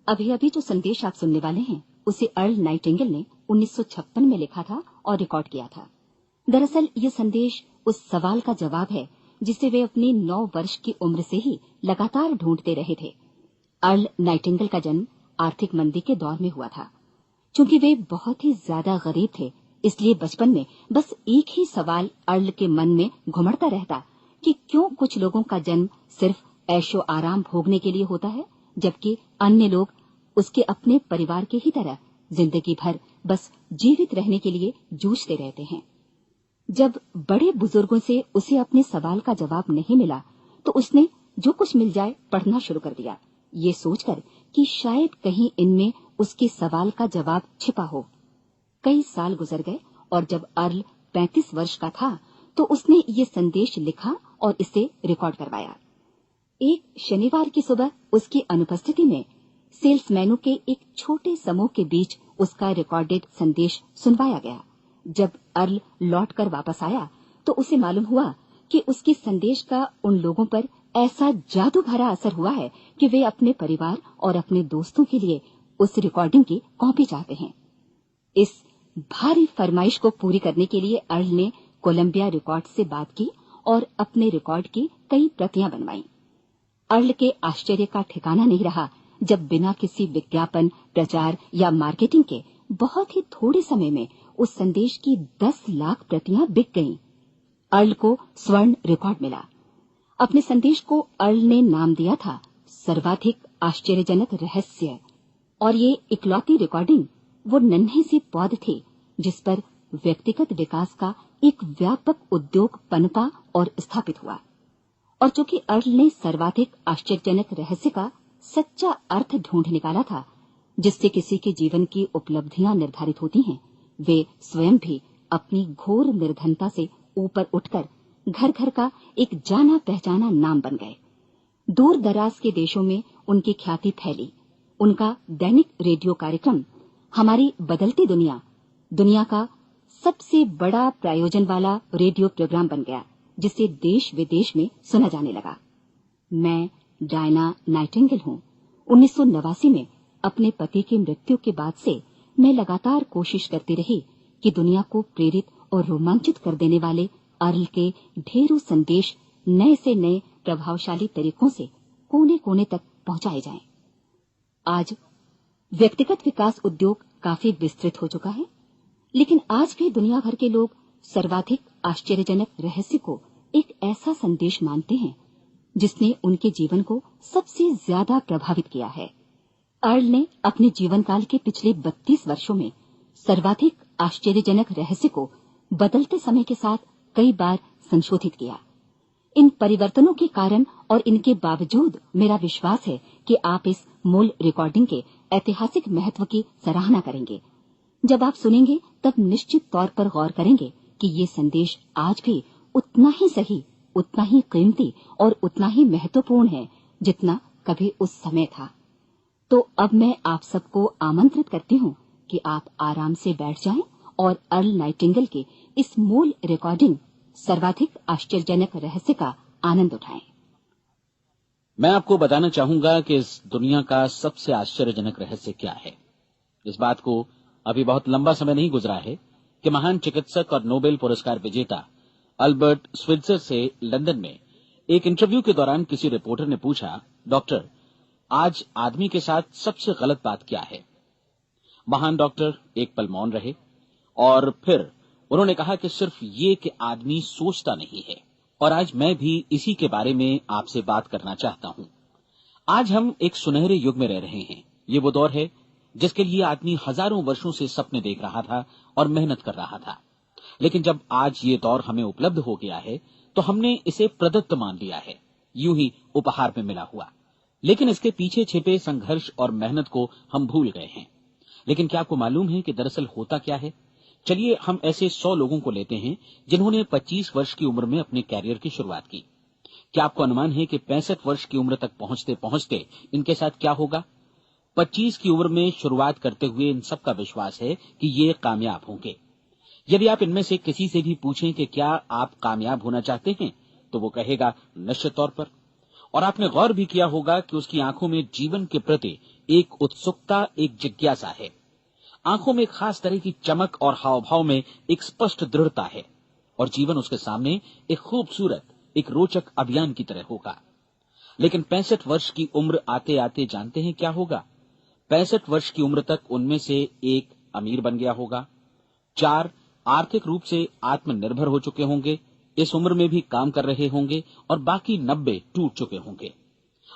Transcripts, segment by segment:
अभी अभी जो संदेश आप सुनने वाले हैं उसे अर्ल नाइटिंगेल ने 1956 में लिखा था और रिकॉर्ड किया था। दरअसल ये संदेश उस सवाल का जवाब है जिसे वे अपनी 9 वर्ष की उम्र से ही लगातार ढूंढते रहे थे। अर्ल नाइटिंगेल का जन्म आर्थिक मंदी के दौर में हुआ था। चूंकि वे बहुत ही ज्यादा गरीब थे, इसलिए बचपन में बस एक ही सवाल अर्ल के मन में घुमड़ता रहता कि क्यों कुछ लोगों का जन्म सिर्फ ऐशो आराम भोगने के लिए होता है, जबकि अन्य लोग उसके अपने परिवार के ही तरह जिंदगी भर बस जीवित रहने के लिए जूझते रहते हैं। जब बड़े बुजुर्गों से उसे अपने सवाल का जवाब नहीं मिला तो उसने जो कुछ मिल जाए पढ़ना शुरू कर दिया, ये सोचकर कि शायद कहीं इनमें उसके सवाल का जवाब छिपा हो। कई साल गुजर गए और जब अर्ल 35 वर्ष का था तो उसने ये संदेश लिखा और इसे रिकॉर्ड करवाया। एक शनिवार की सुबह उसकी अनुपस्थिति में सेल्समैनों के एक छोटे समूह के बीच उसका रिकॉर्डेड संदेश सुनवाया गया। जब अर्ल लौटकर वापस आया तो उसे मालूम हुआ कि उसके संदेश का उन लोगों पर ऐसा जादू भरा असर हुआ है कि वे अपने परिवार और अपने दोस्तों के लिए उस रिकॉर्डिंग की कॉपी चाहते हैं। इस भारी फरमाइश को पूरी करने के लिए अर्ल ने कोलंबिया रिकॉर्ड से बात की और अपने रिकॉर्ड की कई प्रतियां बनवाई। अर्ल के आश्चर्य का ठिकाना नहीं रहा जब बिना किसी विज्ञापन, प्रचार या मार्केटिंग के बहुत ही थोड़े समय में उस संदेश की 10 लाख प्रतियां बिक गईं। अर्ल को स्वर्ण रिकॉर्ड मिला। अपने संदेश को अर्ल ने नाम दिया था सर्वाधिक आश्चर्यजनक रहस्य, और ये इकलौती रिकॉर्डिंग वो नन्हे सी पौध थी जिस पर व्यक्तिगत विकास का एक व्यापक उद्योग पनपा और स्थापित हुआ। और चूंकि अर्ल ने सर्वाधिक आश्चर्यजनक रहस्य का सच्चा अर्थ ढूंढ निकाला था, जिससे किसी के जीवन की उपलब्धियां निर्धारित होती हैं, वे स्वयं भी अपनी घोर निर्धनता से ऊपर उठकर घर घर का एक जाना पहचाना नाम बन गए। दूर दराज के देशों में उनकी ख्याति फैली। उनका दैनिक रेडियो कार्यक्रम हमारी बदलती दुनिया का सबसे बड़ा प्रायोजन वाला रेडियो प्रोग्राम बन गया, जिसे देश विदेश में सुना जाने लगा। मैं डायना नाइटिंगेल हूँ। 1989 में अपने पति की मृत्यु के बाद से मैं लगातार कोशिश करती रही कि दुनिया को प्रेरित और रोमांचित कर देने वाले अर्ल के ढेरों संदेश नए से नए प्रभावशाली तरीकों से कोने कोने तक पहुंचाए जाएं। आज व्यक्तिगत विकास उद्योग काफी विस्तृत हो चुका है, लेकिन आज भी दुनिया भर के लोग सर्वाधिक आश्चर्यजनक रहस्य को एक ऐसा संदेश मानते हैं जिसने उनके जीवन को सबसे ज्यादा प्रभावित किया है। अर्ल ने अपने जीवन काल के पिछले 32 वर्षों में सर्वाधिक आश्चर्यजनक रहस्य को बदलते समय के साथ कई बार संशोधित किया। इन परिवर्तनों के कारण और इनके बावजूद मेरा विश्वास है कि आप इस मूल रिकॉर्डिंग के ऐतिहासिक महत्व की सराहना करेंगे। जब आप सुनेंगे तब निश्चित तौर पर गौर करेंगे कि ये संदेश आज भी उतना ही सही, उतना ही कीमती और उतना ही महत्वपूर्ण है जितना कभी उस समय था। तो अब मैं आप सबको आमंत्रित करती हूँ कि आप आराम से बैठ जाएं और अर्ल नाइटिंगेल के इस मूल रिकॉर्डिंग सर्वाधिक आश्चर्यजनक रहस्य का आनंद उठाएं। मैं आपको बताना चाहूंगा कि इस दुनिया का सबसे आश्चर्यजनक रहस्य क्या है। इस बात को अभी बहुत लंबा समय नहीं गुजरा है कि महान चिकित्सक और नोबेल पुरस्कार विजेता अल्बर्ट स्विट्जर से लंदन में एक इंटरव्यू के दौरान किसी रिपोर्टर ने पूछा, डॉक्टर, आज आदमी के साथ सबसे गलत बात क्या है? महान डॉक्टर एक पल मौन रहे और फिर उन्होंने कहा कि सिर्फ ये कि आदमी सोचता नहीं है। और आज मैं भी इसी के बारे में आपसे बात करना चाहता हूं। आज हम एक सुनहरे युग में रह रहे हैं। ये वो दौर है जिसके लिए आदमी हजारों वर्षों से सपने देख रहा था और मेहनत कर रहा था। लेकिन जब आज ये दौर हमें उपलब्ध हो गया है तो हमने इसे प्रदत्त मान लिया है, यूं ही उपहार में मिला हुआ। लेकिन इसके पीछे छिपे संघर्ष और मेहनत को हम भूल गए हैं। लेकिन क्या आपको मालूम है कि दरअसल होता क्या है? चलिए हम ऐसे 100 लोगों को लेते हैं जिन्होंने 25 वर्ष की उम्र में अपने कैरियर की शुरुआत की। क्या आपको अनुमान है कि 65 वर्ष की उम्र तक पहुंचते पहुंचते इनके साथ क्या होगा? 25 की उम्र में शुरुआत करते हुए इन सबका विश्वास है कि ये कामयाब होंगे। यदि आप इनमें से किसी से भी पूछें कि क्या आप कामयाब होना चाहते हैं, तो वो कहेगा निश्चित तौर पर। और आपने गौर भी किया होगा कि उसकी आंखों में जीवन के प्रति एक उत्सुकता, एक जिज्ञासा है। आंखों में खास तरह की चमक और हाव भाव में एक स्पष्ट दृढ़ता है और जीवन उसके सामने एक खूबसूरत, एक रोचक अभियान की तरह होगा। लेकिन 65 वर्ष की उम्र आते आते जानते हैं क्या होगा? 65 वर्ष की उम्र तक उनमें से एक अमीर बन गया होगा, 4 आर्थिक रूप से आत्मनिर्भर हो चुके होंगे, इस उम्र में भी काम कर रहे होंगे और बाकी 90 टूट चुके होंगे।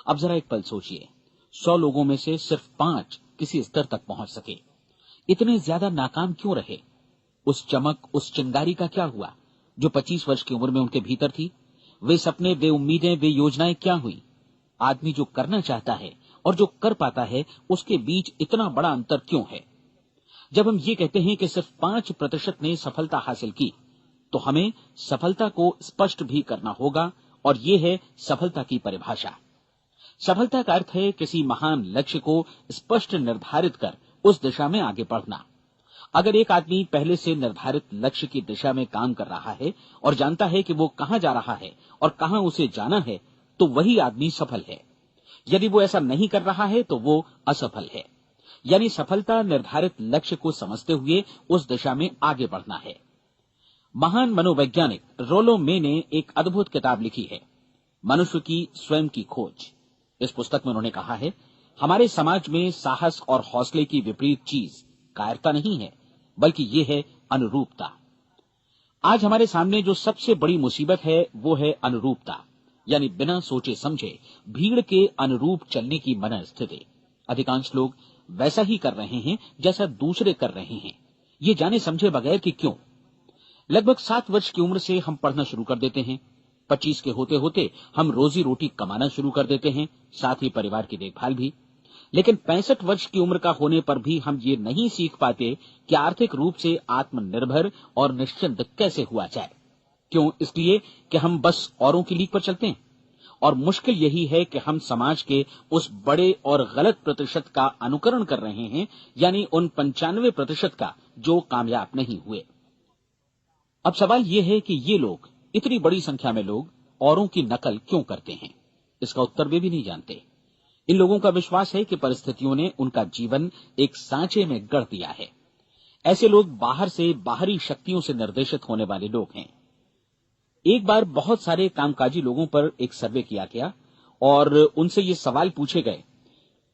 अब जरा एक पल सोचिए, 100 लोगों में से सिर्फ 5 किसी स्तर तक पहुंच सके। इतने ज्यादा नाकाम क्यों रहे? उस चमक, उस चिंगारी का क्या हुआ जो 25 वर्ष की उम्र में उनके भीतर थी? वे सपने, वे उम्मीदें, वे योजनाएं क्या हुई? आदमी जो करना चाहता है और जो कर पाता है, उसके बीच इतना बड़ा अंतर क्यों है? जब हम ये कहते हैं कि सिर्फ 5% ने सफलता हासिल की, तो हमें सफलता को स्पष्ट भी करना होगा और ये है सफलता की परिभाषा। सफलता का अर्थ है किसी महान लक्ष्य को स्पष्ट निर्धारित कर उस दिशा में आगे बढ़ना। अगर एक आदमी पहले से निर्धारित लक्ष्य की दिशा में काम कर रहा है और जानता है कि वो कहां जा रहा है और कहां उसे जाना है, तो वही आदमी सफल है। यदि वो ऐसा नहीं कर रहा है तो वो असफल है। यानी सफलता निर्धारित लक्ष्य को समझते हुए उस दिशा में आगे बढ़ना है। महान मनोवैज्ञानिक रोलो मे ने एक अद्भुत किताब लिखी है, मनुष्य की स्वयं की खोज। इस पुस्तक में उन्होंने कहा है, हमारे समाज में साहस और हौसले की विपरीत चीज कायरता नहीं है, बल्कि ये है अनुरूपता। आज हमारे सामने जो सबसे बड़ी मुसीबत है वो है अनुरूपता, यानी बिना सोचे समझे भीड़ के अनुरूप चलने की मनस्थिति। अधिकांश लोग वैसा ही कर रहे हैं जैसा दूसरे कर रहे हैं, ये जाने समझे बगैर कि क्यों। लगभग 7 वर्ष की उम्र से हम पढ़ना शुरू कर देते हैं, 25 के होते होते हम रोजी रोटी कमाना शुरू कर देते हैं, साथ ही परिवार की देखभाल भी। लेकिन 65 वर्ष की उम्र का होने पर भी हम ये नहीं सीख पाते कि आर्थिक रूप से आत्मनिर्भर और निश्चिंत कैसे हुआ जाए। क्यों? इसलिए कि हम बस औरों की लीक पर चलते हैं। और मुश्किल यही है कि हम समाज के उस बड़े और गलत प्रतिशत का अनुकरण कर रहे हैं, यानी उन 95% का जो कामयाब नहीं हुए। अब सवाल यह है कि ये लोग, इतनी बड़ी संख्या में लोग, औरों की नकल क्यों करते हैं? इसका उत्तर वे भी नहीं जानते। इन लोगों का विश्वास है कि परिस्थितियों ने उनका जीवन एक सांचे में गढ़ दिया है। ऐसे लोग बाहर से बाहरी शक्तियों से निर्देशित होने वाले लोग हैं। एक बार बहुत सारे कामकाजी लोगों पर एक सर्वे किया गया और उनसे ये सवाल पूछे गए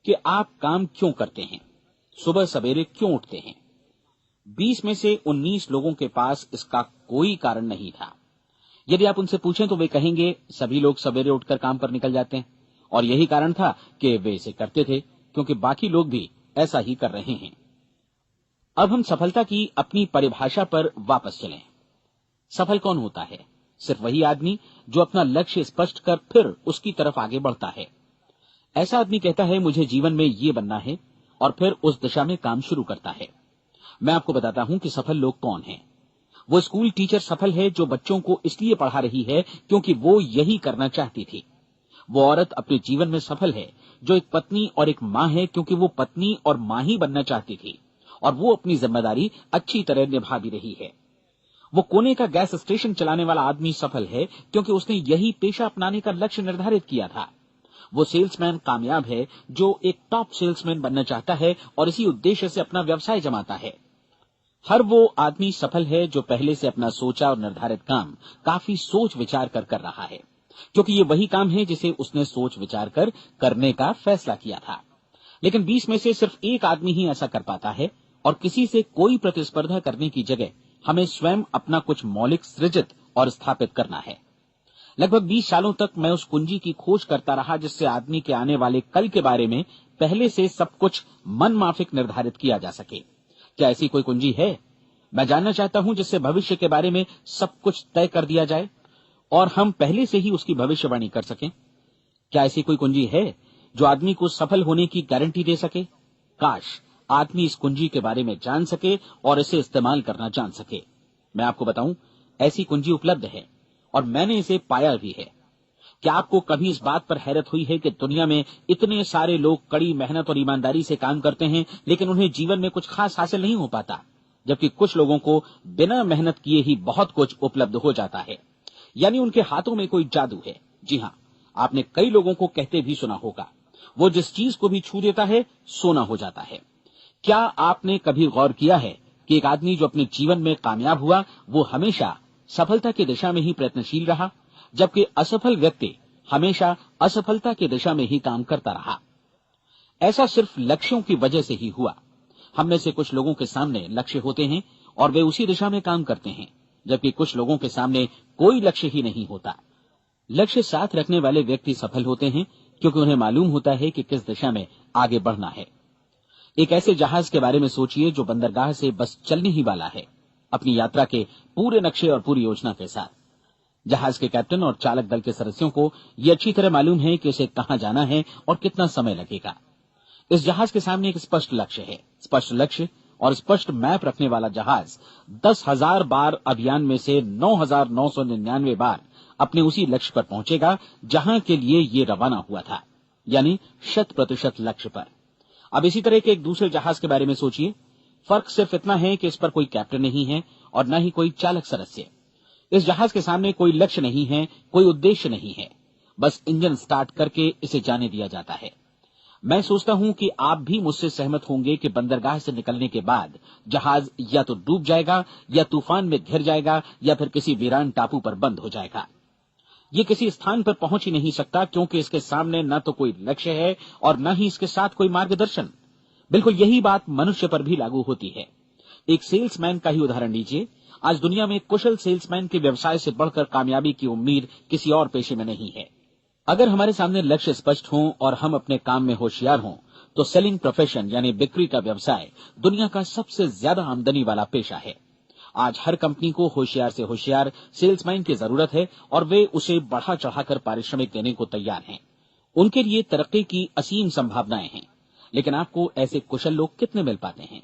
कि आप काम क्यों करते हैं, सुबह सवेरे क्यों उठते हैं? 20 में से 19 लोगों के पास इसका कोई कारण नहीं था। यदि आप उनसे पूछें तो वे कहेंगे सभी लोग सवेरे उठकर काम पर निकल जाते हैं और यही कारण था कि वे इसे करते थे क्योंकि बाकी लोग भी ऐसा ही कर रहे हैं। अब हम सफलता की अपनी परिभाषा पर वापस चलें। सफल कौन होता है? सिर्फ वही आदमी जो अपना लक्ष्य स्पष्ट कर फिर उसकी तरफ आगे बढ़ता है। ऐसा आदमी कहता है मुझे जीवन में ये बनना है और फिर उस दिशा में काम शुरू करता है। मैं आपको बताता हूं कि सफल लोग कौन हैं। वो स्कूल टीचर सफल है जो बच्चों को इसलिए पढ़ा रही है क्योंकि वो यही करना चाहती थी। वो औरत अपने जीवन में सफल है जो एक पत्नी और एक मां है क्योंकि वो पत्नी और मां ही बनना चाहती थी और वो अपनी जिम्मेदारी अच्छी तरह निभा भी रही है। वो कोने का गैस स्टेशन चलाने वाला आदमी सफल है क्योंकि उसने यही पेशा अपनाने का लक्ष्य निर्धारित किया था। वो सेल्समैन कामयाब है जो एक टॉप सेल्समैन बनना चाहता है और इसी उद्देश्य से अपना व्यवसाय जमाता है। हर वो आदमी सफल है जो पहले से अपना सोचा और निर्धारित काम काफी सोच विचार कर रहा है, क्योंकि ये वही काम है जिसे उसने सोच विचार कर करने का फैसला किया था। लेकिन 20 में से सिर्फ एक आदमी ही ऐसा कर पाता है और किसी से कोई प्रतिस्पर्धा करने की जगह हमें स्वयं अपना कुछ मौलिक सृजित और स्थापित करना है। लगभग 20 सालों तक मैं उस कुंजी की खोज करता रहा जिससे आदमी के आने वाले कल के बारे में पहले से सब कुछ मन माफिक निर्धारित किया जा सके। क्या ऐसी कोई कुंजी है? मैं जानना चाहता हूं जिससे भविष्य के बारे में सब कुछ तय कर दिया जाए और हम पहले से ही उसकी भविष्यवाणी कर सकें। क्या ऐसी कोई कुंजी है जो आदमी को सफल होने की गारंटी दे सके? काश आदमी इस कुंजी के बारे में जान सके और इसे इस्तेमाल करना जान सके। मैं आपको बताऊं, ऐसी कुंजी उपलब्ध है और मैंने इसे पाया भी है। क्या आपको कभी इस बात पर हैरत हुई है कि दुनिया में इतने सारे लोग कड़ी मेहनत और ईमानदारी से काम करते हैं लेकिन उन्हें जीवन में कुछ खास हासिल नहीं हो पाता, जबकि कुछ लोगों को बिना मेहनत किए ही बहुत कुछ उपलब्ध हो जाता है, यानी उनके हाथों में कोई जादू है। जी हां, आपने कई लोगों को कहते भी सुना होगा, वो जिस चीज को भी छू देता है सोना हो जाता है। क्या आपने कभी गौर किया है कि एक आदमी जो अपने जीवन में कामयाब हुआ वो हमेशा सफलता की दिशा में ही प्रयत्नशील रहा, जबकि असफल व्यक्ति हमेशा असफलता की दिशा में ही काम करता रहा। ऐसा सिर्फ लक्ष्यों की वजह से ही हुआ। हम में से कुछ लोगों के सामने लक्ष्य होते हैं और वे उसी दिशा में काम करते हैं, जबकि कुछ लोगों के सामने कोई लक्ष्य ही नहीं होता। लक्ष्य साथ रखने वाले व्यक्ति सफल होते हैं क्योंकि उन्हें मालूम होता है कि किस दिशा में आगे बढ़ना है। एक ऐसे जहाज के बारे में सोचिए जो बंदरगाह से बस चलने ही वाला है, अपनी यात्रा के पूरे नक्शे और पूरी योजना के साथ। जहाज के कैप्टन और चालक दल के सदस्यों को यह अच्छी तरह मालूम है कि उसे कहां जाना है और कितना समय लगेगा। इस जहाज के सामने एक स्पष्ट लक्ष्य है। स्पष्ट लक्ष्य और स्पष्ट मैप रखने वाला जहाज 10,000 बार अभियान में से 9,999 बार अपने उसी लक्ष्य पर पहुंचेगा जहां के लिए ये रवाना हुआ था, यानी 100% लक्ष्य पर। अब इसी तरह के एक दूसरे जहाज के बारे में सोचिए। फर्क सिर्फ इतना है कि इस पर कोई कैप्टन नहीं है और न ही कोई चालक सदस्य। इस जहाज के सामने कोई लक्ष्य नहीं है, कोई उद्देश्य नहीं है, बस इंजन स्टार्ट करके इसे जाने दिया जाता है। मैं सोचता हूं कि आप भी मुझसे सहमत होंगे कि बंदरगाह से निकलने के बाद जहाज या तो डूब जाएगा या तूफान में घिर जाएगा या फिर किसी वीरान टापू पर बंद हो जाएगा। ये किसी स्थान पर पहुंच ही नहीं सकता क्योंकि इसके सामने न तो कोई लक्ष्य है और न ही इसके साथ कोई मार्गदर्शन। बिल्कुल यही बात मनुष्य पर भी लागू होती है। एक सेल्समैन का ही उदाहरण लीजिए। आज दुनिया में कुशल सेल्समैन के व्यवसाय से बढ़कर कामयाबी की उम्मीद किसी और पेशे में नहीं है। अगर हमारे सामने लक्ष्य स्पष्ट हों और हम अपने काम में होशियार हों तो सेलिंग प्रोफेशन यानी बिक्री का व्यवसाय दुनिया का सबसे ज्यादा आमदनी वाला पेशा है। आज हर कंपनी को होशियार से होशियार सेल्समैन की जरूरत है और वे उसे बढ़ा चढ़ाकर पारिश्रमिक देने को तैयार हैं। उनके लिए तरक्की की असीम संभावनाएं हैं, लेकिन आपको ऐसे कुशल लोग कितने मिल पाते हैं?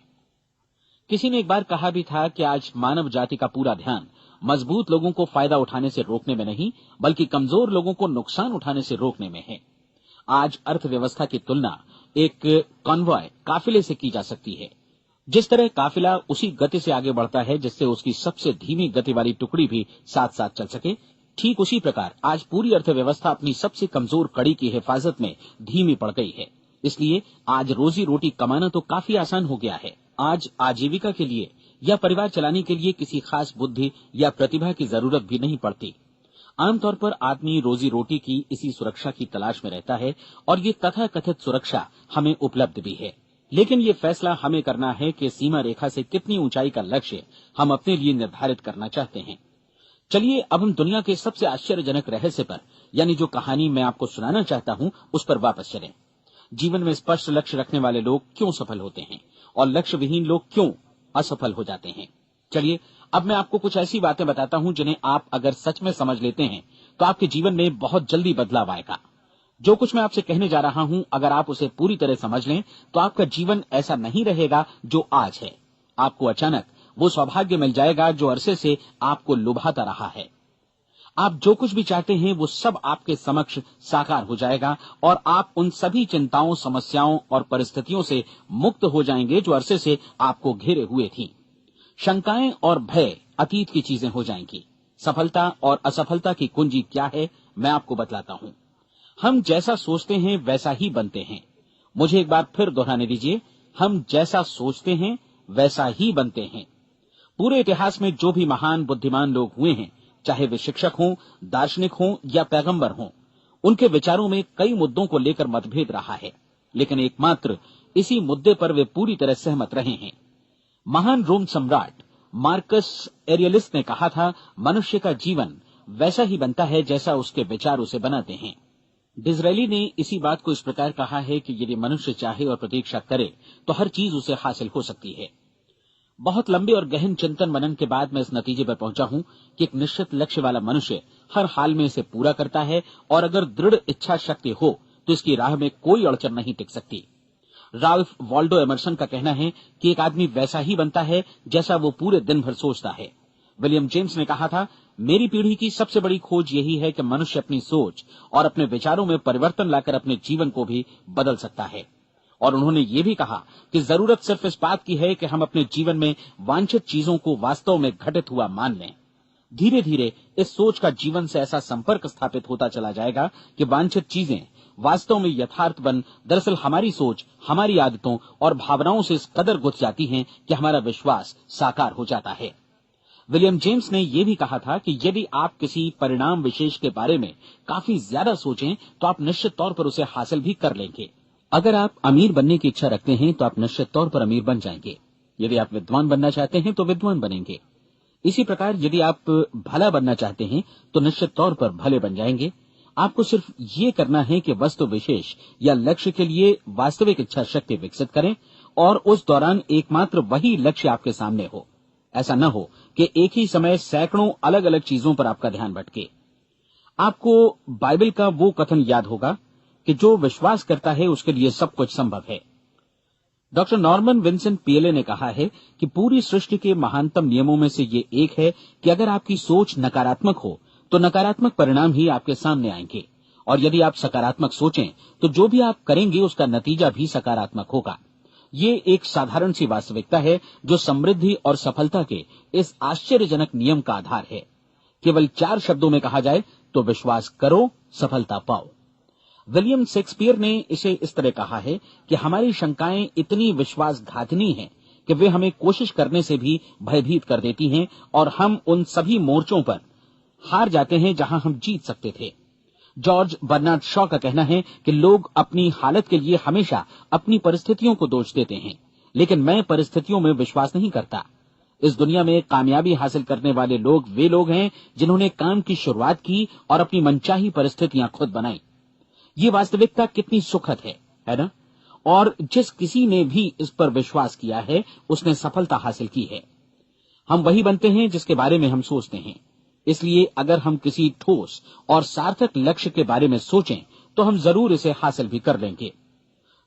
किसी ने एक बार कहा भी था कि आज मानव जाति का पूरा ध्यान मजबूत लोगों को फायदा उठाने से रोकने में नहीं, बल्कि कमजोर लोगों को नुकसान उठाने से रोकने में है। आज अर्थव्यवस्था की तुलना एक कॉन्वॉय काफिले से की जा सकती है। जिस तरह काफिला उसी गति से आगे बढ़ता है जिससे उसकी सबसे धीमी गति वाली टुकड़ी भी साथ साथ चल सके, ठीक उसी प्रकार आज पूरी अर्थव्यवस्था अपनी सबसे कमजोर कड़ी की हिफाजत में धीमी पड़ गई है। इसलिए आज रोजी रोटी कमाना तो काफी आसान हो गया है। आज आजीविका के लिए या परिवार चलाने के लिए किसी खास बुद्धि या प्रतिभा की जरूरत भी नहीं पड़ती। आमतौर पर आदमी रोजी रोटी की इसी सुरक्षा की तलाश में रहता है और ये तथाकथित सुरक्षा हमें उपलब्ध भी है। लेकिन ये फैसला हमें करना है कि सीमा रेखा से कितनी ऊंचाई का लक्ष्य हम अपने लिए निर्धारित करना चाहते हैं। चलिए अब हम दुनिया के सबसे आश्चर्यजनक रहस्य पर, यानी जो कहानी मैं आपको सुनाना चाहता हूं, उस पर वापस चलें। जीवन में स्पष्ट लक्ष्य रखने वाले लोग क्यों सफल होते हैं और लक्ष्य विहीन लोग क्यों असफल हो जाते हैं? चलिए अब मैं आपको कुछ ऐसी बातें बताता हूं जिन्हें आप अगर सच में समझ लेते हैं तो आपके जीवन में बहुत जल्दी बदलाव आएगा। जो कुछ मैं आपसे कहने जा रहा हूं, अगर आप उसे पूरी तरह समझ लें तो आपका जीवन ऐसा नहीं रहेगा जो आज है। आपको अचानक वो सौभाग्य मिल जाएगा जो अरसे से आपको लुभाता रहा है। आप जो कुछ भी चाहते हैं वो सब आपके समक्ष साकार हो जाएगा और आप उन सभी चिंताओं, समस्याओं और परिस्थितियों से मुक्त हो जाएंगे जो अरसे से आपको घेरे हुए थी। शंकाएं और भय अतीत की चीजें हो जाएंगी। सफलता और असफलता की कुंजी क्या है, मैं आपको बतलाता हूं। हम जैसा सोचते हैं वैसा ही बनते हैं। मुझे एक बार फिर दोहराने दीजिए, हम जैसा सोचते हैं वैसा ही बनते हैं। पूरे इतिहास में जो भी महान बुद्धिमान लोग हुए हैं, चाहे वे शिक्षक हों, दार्शनिक हों या पैगंबर हों, उनके विचारों में कई मुद्दों को लेकर मतभेद रहा है, लेकिन एकमात्र इसी मुद्दे पर वे पूरी तरह सहमत रहे हैं। महान रोम सम्राट मार्कस एरियलिस ने कहा था, मनुष्य का जीवन वैसा ही बनता है जैसा उसके विचार उसे बनाते हैं। डिज़रायली ने इसी बात को इस प्रकार कहा है कि यदि मनुष्य चाहे और प्रतीक्षा करे तो हर चीज उसे हासिल हो सकती है। बहुत लंबे और गहन चिंतन मनन के बाद मैं इस नतीजे पर पहुंचा हूं कि एक निश्चित लक्ष्य वाला मनुष्य हर हाल में इसे पूरा करता है और अगर दृढ़ इच्छा शक्ति हो तो इसकी राह में कोई अड़चन नहीं टिक सकती। राल्फ वॉल्डो एमर्सन का कहना है कि एक आदमी वैसा ही बनता है जैसा वो पूरे दिन भर सोचता है। विलियम जेम्स ने कहा था, मेरी पीढ़ी की सबसे बड़ी खोज यही है कि मनुष्य अपनी सोच और अपने विचारों में परिवर्तन लाकर अपने जीवन को भी बदल सकता है। और उन्होंने ये भी कहा कि जरूरत सिर्फ इस बात की है कि हम अपने जीवन में वांछित चीजों को वास्तव में घटित हुआ मान लें। धीरे धीरे इस सोच का जीवन से ऐसा संपर्क स्थापित होता चला जाएगा कि वांछित चीजें वास्तव में यथार्थपन दरअसल हमारी सोच, हमारी आदतों और भावनाओं से इस कदर गुथ जाती हैं कि हमारा विश्वास साकार हो जाता है। विलियम जेम्स ने यह भी कहा था कि यदि आप किसी परिणाम विशेष के बारे में काफी ज्यादा सोचें तो आप निश्चित तौर पर उसे हासिल भी कर लेंगे। अगर आप अमीर बनने की इच्छा रखते हैं तो आप निश्चित तौर पर अमीर बन जाएंगे। यदि आप विद्वान बनना चाहते हैं तो विद्वान बनेंगे। इसी प्रकार यदि आप भला बनना चाहते हैं तो निश्चित तौर पर भले बन जाएंगे। आपको सिर्फ ये करना है कि वस्तु विशेष या लक्ष्य के लिए वास्तविक इच्छा शक्ति विकसित करें और उस दौरान एकमात्र वही लक्ष्य आपके सामने हो। ऐसा न हो कि एक ही समय सैकड़ों अलग अलग चीजों पर आपका ध्यान भटके। आपको बाइबल का वो कथन याद होगा कि जो विश्वास करता है उसके लिए सब कुछ संभव है। डॉक्टर नॉर्मन विंसेंट पीएले ने कहा है कि पूरी सृष्टि के महानतम नियमों में से ये एक है कि अगर आपकी सोच नकारात्मक हो तो नकारात्मक परिणाम ही आपके सामने आएंगे, और यदि आप सकारात्मक सोचें तो जो भी आप करेंगे उसका नतीजा भी सकारात्मक होगा। ये एक साधारण सी वास्तविकता है जो समृद्धि और सफलता के इस आश्चर्यजनक नियम का आधार है। केवल 4 शब्दों में कहा जाए तो विश्वास करो, सफलता पाओ। विलियम शेक्सपियर ने इसे इस तरह कहा है कि हमारी शंकाएं इतनी विश्वासघातिनी हैं कि वे हमें कोशिश करने से भी भयभीत कर देती हैं और हम उन सभी मोर्चों पर हार जाते हैं जहां हम जीत सकते थे। जॉर्ज बर्नार्ड शॉ का कहना है कि लोग अपनी हालत के लिए हमेशा अपनी परिस्थितियों को दोष देते हैं, लेकिन मैं परिस्थितियों में विश्वास नहीं करता। इस दुनिया में कामयाबी हासिल करने वाले लोग वे लोग हैं जिन्होंने काम की शुरुआत की और अपनी मनचाही परिस्थितियां खुद बनाई। ये वास्तविकता कितनी सुखद है ना? और जिस किसी ने भी इस पर विश्वास किया है उसने सफलता हासिल की है। हम वही बनते हैं जिसके बारे में हम सोचते हैं। इसलिए अगर हम किसी ठोस और सार्थक लक्ष्य के बारे में सोचें तो हम जरूर इसे हासिल भी कर लेंगे।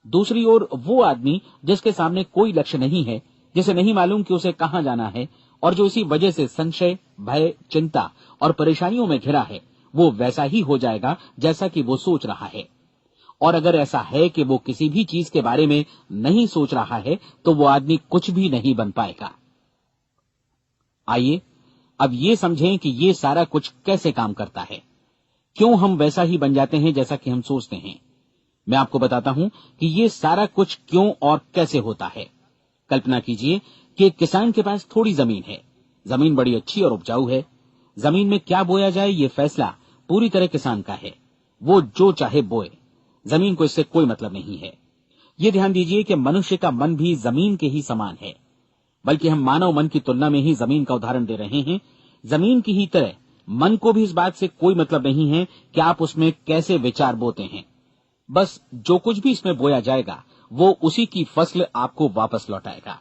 दूसरी ओर वो आदमी जिसके सामने कोई लक्ष्य नहीं है, जिसे नहीं मालूम कि उसे कहां जाना है और जो इसी वजह से संशय, भय, चिंता और परेशानियों में घिरा है, वो वैसा ही हो जाएगा जैसा कि वो सोच रहा है। और अगर ऐसा है कि वो किसी भी चीज के बारे में नहीं सोच रहा है तो वो आदमी कुछ भी नहीं बन पाएगा। आइए अब ये समझें कि ये सारा कुछ कैसे काम करता है, क्यों हम वैसा ही बन जाते हैं जैसा कि हम सोचते हैं। मैं आपको बताता हूं कि ये सारा कुछ क्यों और कैसे होता है। कल्पना कीजिए कि एक किसान के पास थोड़ी जमीन है। जमीन बड़ी अच्छी और उपजाऊ है। जमीन में क्या बोया जाए ये फैसला पूरी तरह किसान का है। वो जो चाहे बोए, जमीन को इससे कोई मतलब नहीं है। ये ध्यान दीजिए कि मनुष्य का मन भी जमीन के ही समान है, बल्कि हम मानव मन की तुलना में ही जमीन का उदाहरण दे रहे हैं। जमीन की ही तरह मन को भी इस बात से कोई मतलब नहीं है कि आप उसमें कैसे विचार बोते हैं। बस जो कुछ भी इसमें बोया जाएगा वो उसी की फसल आपको वापस लौटाएगा।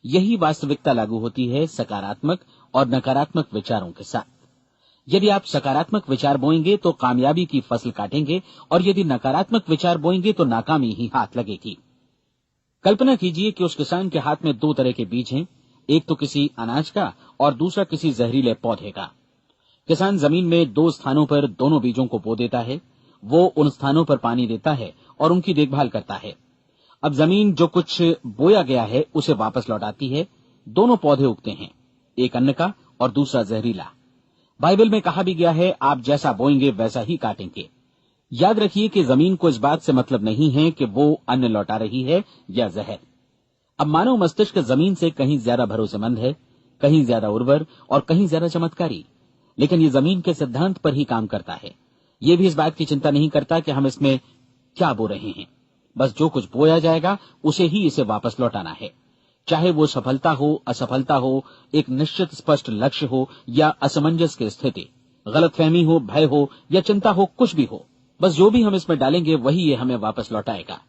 यही वास्तविकता लागू होती है सकारात्मक और नकारात्मक विचारों के साथ। यदि आप सकारात्मक विचार बोएंगे तो कामयाबी की फसल काटेंगे, और यदि नकारात्मक विचार बोएंगे तो नाकामी ही हाथ लगेगी। कल्पना कीजिए कि उस किसान के हाथ में 2 तरह के बीज हैं, एक तो किसी अनाज का और दूसरा किसी जहरीले पौधे का। किसान जमीन में 2 स्थानों पर दोनों बीजों को बो देता है। वो उन स्थानों पर पानी देता है और उनकी देखभाल करता है। अब जमीन जो कुछ बोया गया है उसे वापस लौटाती है। दोनों पौधे उगते हैं, एक अन्न का और दूसरा जहरीला। बाइबल में कहा भी गया है, आप जैसा बोएंगे वैसा ही काटेंगे। याद रखिए कि जमीन को इस बात से मतलब नहीं है कि वो अन्न लौटा रही है या जहर। अब मानव मस्तिष्क जमीन से कहीं ज्यादा भरोसेमंद है, कहीं ज्यादा उर्वर और कहीं ज्यादा चमत्कारी, लेकिन ये जमीन के सिद्धांत पर ही काम करता है। ये भी इस बात की चिंता नहीं करता कि हम इसमें क्या बो रहे हैं। बस जो कुछ बोया जाएगा उसे ही इसे वापस लौटाना है, चाहे वो सफलता हो, असफलता हो, एक निश्चित स्पष्ट लक्ष्य हो या असमंजस की स्थिति, गलतफहमी हो, भय हो या चिंता हो, कुछ भी हो। बस जो भी हम इसमें डालेंगे वही ये हमें वापस लौटाएगा।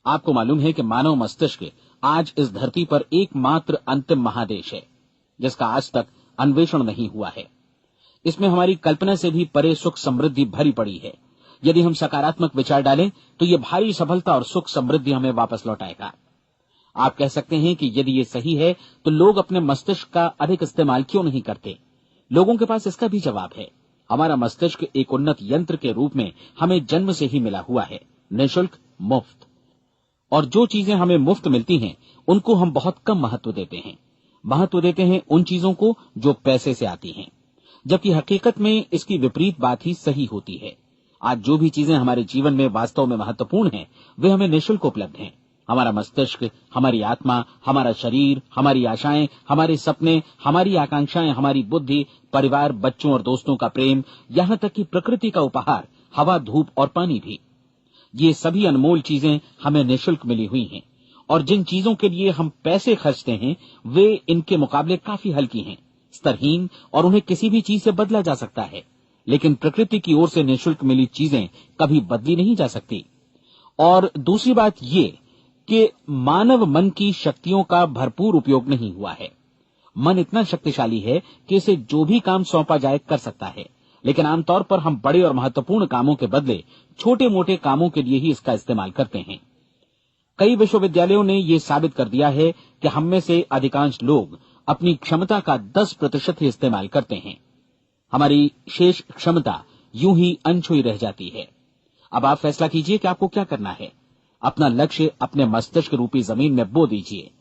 आपको मालूम है कि मानव मस्तिष्क आज इस धरती पर एकमात्र अंतिम महादेश है जिसका आज तक अन्वेषण नहीं हुआ है। इसमें हमारी कल्पना से भी परे सुख समृद्धि भरी पड़ी है। यदि हम सकारात्मक विचार डालें तो ये भारी सफलता और सुख समृद्धि हमें वापस लौटाएगा। आप कह सकते हैं कि यदि ये सही है तो लोग अपने मस्तिष्क का अधिक इस्तेमाल क्यों नहीं करते? लोगों के पास इसका भी जवाब है। हमारा मस्तिष्क एक उन्नत यंत्र के रूप में हमें जन्म से ही मिला हुआ है, निःशुल्क, मुफ्त। और जो चीजें हमें मुफ्त मिलती हैं उनको हम बहुत कम महत्व देते हैं। महत्व देते हैं उन चीजों को जो पैसे से आती हैं, जबकि हकीकत में इसकी विपरीत बात ही सही होती है। आज जो भी चीजें हमारे जीवन में वास्तव में महत्वपूर्ण हैं, वे हमें निःशुल्क उपलब्ध हैं। हमारा मस्तिष्क, हमारी आत्मा, हमारा शरीर, हमारी आशाएं, हमारे सपने, हमारी आकांक्षाएं, हमारी बुद्धि, परिवार, बच्चों और दोस्तों का प्रेम, यहाँ तक कि प्रकृति का उपहार, हवा, धूप और पानी भी। ये सभी अनमोल चीजें हमें निःशुल्क मिली हुई हैं, और जिन चीजों के लिए हम पैसे खर्चते हैं वे इनके मुकाबले काफी हल्की हैं, स्तरहीन, और उन्हें किसी भी चीज से बदला जा सकता है। लेकिन प्रकृति की ओर से निःशुल्क मिली चीजें कभी बदली नहीं जा सकती। और दूसरी बात ये कि मानव मन की शक्तियों का भरपूर उपयोग नहीं हुआ है। मन इतना शक्तिशाली है कि इसे जो भी काम सौंपा जाए कर सकता है, लेकिन आमतौर पर हम बड़े और महत्वपूर्ण कामों के बदले छोटे मोटे कामों के लिए ही इसका इस्तेमाल करते हैं। कई विश्वविद्यालयों ने यह साबित कर दिया है कि हम में से अधिकांश लोग अपनी क्षमता का 10% ही इस्तेमाल करते हैं। हमारी शेष क्षमता यूं ही अनछुई रह जाती है। अब आप फैसला कीजिए कि आपको क्या करना है। अपना लक्ष्य अपने मस्तिष्क रूपी जमीन में बो दीजिए।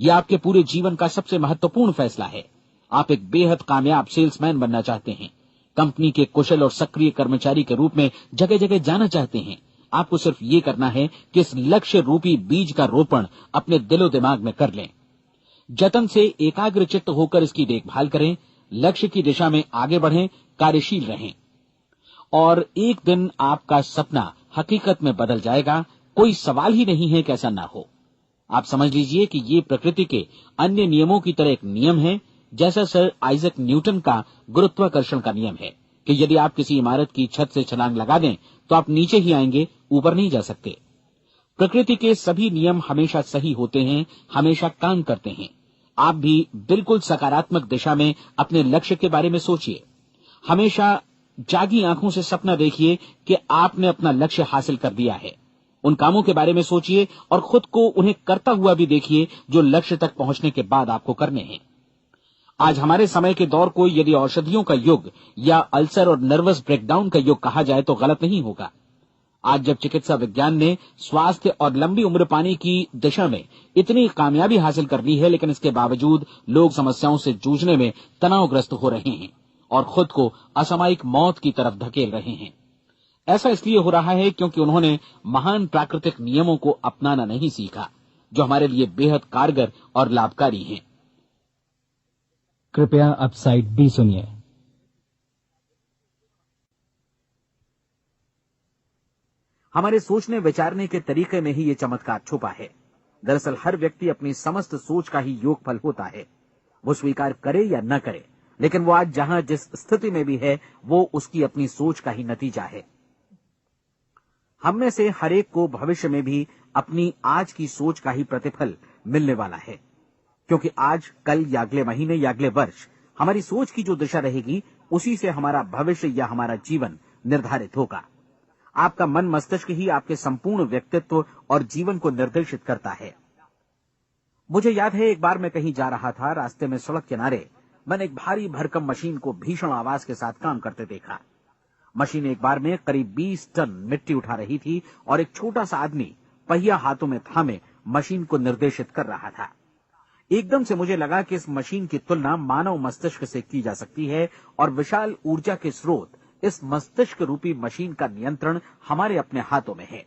यह आपके पूरे जीवन का सबसे महत्वपूर्ण फैसला है। आप एक बेहद कामयाब सेल्समैन बनना चाहते हैं, कंपनी के कुशल और सक्रिय कर्मचारी के रूप में जगह जगह जाना चाहते हैं। आपको सिर्फ ये करना है कि इस लक्ष्य रूपी बीज का रोपण अपने दिलो दिमाग में कर लें। जतन से एकाग्रचित्त होकर इसकी देखभाल करें, लक्ष्य की दिशा में आगे बढ़ें, कार्यशील रहें, और एक दिन आपका सपना हकीकत में बदल जाएगा। कोई सवाल ही नहीं है कि ऐसा ना हो। आप समझ लीजिए कि ये प्रकृति के अन्य नियमों की तरह एक नियम है, जैसा सर आइजक न्यूटन का गुरुत्वाकर्षण का नियम है कि यदि आप किसी इमारत की छत से छलांग लगा दें तो आप नीचे ही आएंगे, ऊपर नहीं जा सकते। प्रकृति के सभी नियम हमेशा सही होते हैं, हमेशा काम करते हैं। आप भी बिल्कुल सकारात्मक दिशा में अपने लक्ष्य के बारे में सोचिए। हमेशा जागी आंखों से सपना देखिए कि आपने अपना लक्ष्य हासिल कर दिया है। उन कामों के बारे में सोचिए और खुद को उन्हें करता हुआ भी देखिए जो लक्ष्य तक पहुंचने के बाद आपको करने हैं। आज हमारे समय के दौर को यदि औषधियों का युग या अल्सर और नर्वस ब्रेकडाउन का युग कहा जाए तो गलत नहीं होगा। आज जब चिकित्सा विज्ञान ने स्वास्थ्य और लंबी उम्र पाने की दिशा में इतनी कामयाबी हासिल कर ली है, लेकिन इसके बावजूद लोग समस्याओं से जूझने में तनावग्रस्त हो रहे हैं और खुद को असामयिक मौत की तरफ धकेल रहे हैं। ऐसा इसलिए हो रहा है क्योंकि उन्होंने महान प्राकृतिक नियमों को अपनाना नहीं सीखा, जो हमारे लिए बेहद कारगर और लाभकारी हैं। कृपया अब साइड बी सुनिए। हमारे सोचने विचारने के तरीके में ही ये चमत्कार छुपा है। दरअसल हर व्यक्ति अपनी समस्त सोच का ही योगफल होता है। वो स्वीकार करे या न करे, लेकिन वो आज जहां जिस स्थिति में भी है वो उसकी अपनी सोच का ही नतीजा है। हम में से हर एक को भविष्य में भी अपनी आज की सोच का ही प्रतिफल मिलने वाला है, क्योंकि आज, कल या अगले महीने या अगले वर्ष हमारी सोच की जो दिशा रहेगी उसी से हमारा भविष्य या हमारा जीवन निर्धारित होगा। आपका मन मस्तिष्क ही आपके संपूर्ण व्यक्तित्व और जीवन को निर्देशित करता है। मुझे याद है एक बार मैं कहीं जा रहा था, रास्ते में सड़क किनारे मैंने एक भारी भरकम मशीन को भीषण आवाज के साथ काम करते देखा। मशीन एक बार में करीब 20 टन मिट्टी उठा रही थी और एक छोटा सा आदमी पहिया हाथों में थामे मशीन को निर्देशित कर रहा था। एकदम से मुझे लगा कि इस मशीन की तुलना मानव मस्तिष्क से की जा सकती है और विशाल ऊर्जा के स्रोत इस मस्तिष्क रूपी मशीन का नियंत्रण हमारे अपने हाथों में है।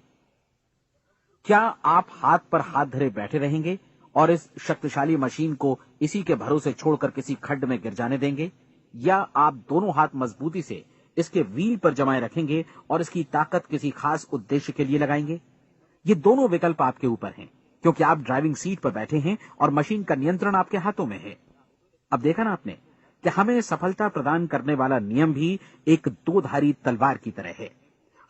क्या आप हाथ पर हाथ धरे बैठे रहेंगे और इस शक्तिशाली मशीन को इसी के भरोसे छोड़कर किसी खड्ड में गिर जाने देंगे, या आप दोनों हाथ मजबूती से इसके व्हील पर जमाए रखेंगे और इसकी ताकत किसी खास उद्देश्य के लिए लगाएंगे? ये दोनों विकल्प आपके ऊपर हैं, क्योंकि आप ड्राइविंग सीट पर बैठे हैं और मशीन का नियंत्रण आपके हाथों में है। अब देखा ना आपने कि हमें सफलता प्रदान करने वाला नियम भी एक दो-धारी तलवार की तरह है।